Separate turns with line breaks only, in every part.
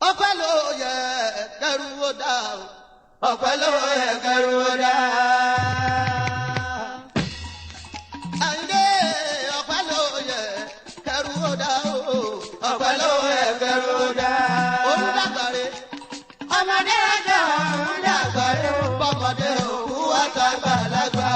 ọpẹ́ ló yẹ kẹrù ó dá o ọpẹ́ ló yẹ kẹrù ó dá. Àyìndé ọpẹ́ ló yẹ kẹrù ó dá o ọpẹ́ ló yẹ kẹrù ó dá. Olùdàgbàre ọmọdé ọjọ́ olùdàgbàre bọ́mọdé òkú àtàgbàlagbà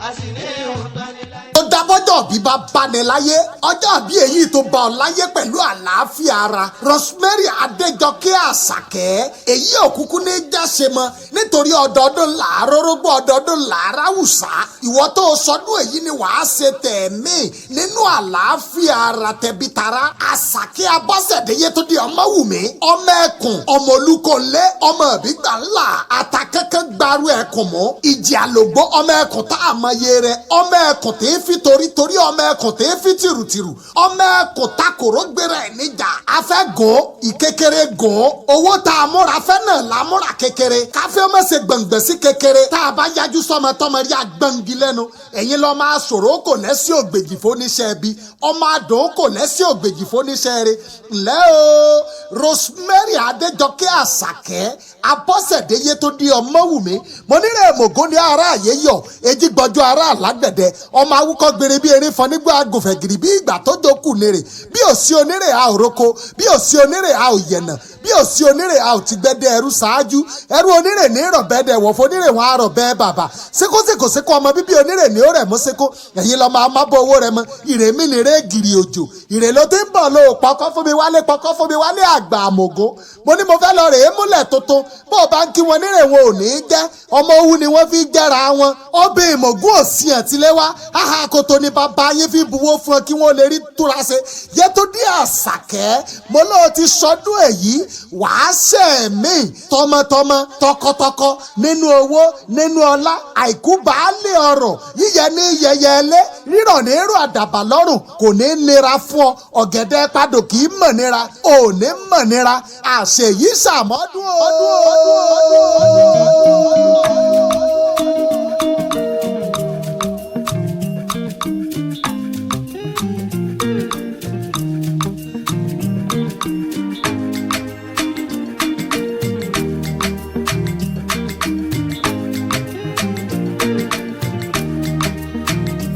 àsìní òótọ́ ní láyé.
Ó dábọ́jọ́ bí bá báni láyé ọjọ́ bí èyí tó bá ọ láyé pẹ̀lú àlàáfíà ara Rosemary Adéjọkẹ́ Àṣàkẹ́ èyí òkúkú ní jáṣe mọ́ nítorí ọdọọdún làárọ̀ rógbó ọdọọdún làárọ̀ àwùsá ìwọ tó sọdún èyí ni wàá ṣe tẹ̀mí nínú àlàáfíà ara tẹ̀bítara Àṣàkẹ́ Abọ́sẹ̀dé tó di ọmọ wùmí ọmọ ẹkùn ọmọ olúkọ̀lé ọmọ ìbígbà ńlá àtàkẹ́kẹ́ gbaru ẹkùn mọ́ ìjì àlògbó ọmọ ẹkùn tá àmọye rẹ ọmọ ẹkùn tí ń fi torí ọmọ ẹkùn tí ń fi tìrùtìrù ọmọ ẹkùn takòrò gbéra ẹ̀ níjà afẹ́ gùn ìkékeré gùn owó tá a múra fẹ́ náà la múra kékeré káfẹ́ ọmọ ṣe gbọ̀ngbẹ̀ sí kékeré tá a bá yájú sọmọ tọmọ rí agbọ̀ngi lẹ́nu ẹ̀yin lọ́ máa sọ̀rọ̀ kò lẹ́sí ògbèjì fóníṣẹ́ bí ọmọ àdùn kò lẹ́sí ògbèjì fóníṣẹ́ rẹ ńlẹ́ o Rosemary Adéjọkẹ́ Àṣàkẹ́ Abọ́sẹ̀dé tó di ọmọ wùmí mo nílẹ̀ mògó ní ara àyè yọ èjì gbọ́jọ́ ara àlágbẹ̀dẹ ọmọ awúkọ́ gbére bí erin fọn nígbà agùnfẹ̀ gírí bí ìgbà tó jókòó nírè bí ò sí onírè a ò roko bí ò sí onírè a ò yẹ̀nà bí ò sí onírè a ò ti gbẹ́dẹ́ ẹrú ṣáájú ẹrú onírè ní ìrọ̀bẹ́dẹ̀ wọ̀fọ̀ onírè wọn àrọ̀ bẹ́ẹ̀ bàbà sékósékòsékò ọmọ bíbí onírè ní ó rẹ̀ mọ́ sékó ẹ̀yin lọ́mọ amábọ̀ owó rẹ̀ mọ́ ìrè mí nìrè gìrì òjò ìrè ló ti ń bọ̀ ló pọkọ́ fún mi wálé àgbà àmọ̀gó mo ní mo fẹ́ lọ rèé múlẹ̀ tuntun bó o bá ń kí wọn nírè wọn ò ní í jẹ́ ọmọ owú ni wọ́n fi jẹ́ra wọn ọbẹ̀ ìmọ̀gún òsì àtiléwá áhà kòtò ni bàbá yín fi buwó fún ọ kí wọ́n lè rí túra ṣe Yétúndé Àṣàkẹ́ mo lóò ti sọdún èyí wàá ṣẹ̀mí tọmọtọmọ tọkọtọkọ nínú owó nínú ọlá àìkú baálé ọrọ̀ yíyẹ ní yẹyẹ ẹlẹ́ rírọ̀ ní rò àdàbà lọ́rùn kò ní nira fún ọ ọ̀gẹ̀dẹ̀ padò kì í mọ̀ nira ò ní mọ̀ nira àṣeyí ṣàmọ́dún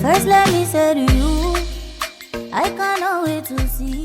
First let me say to you, I cannot wait to see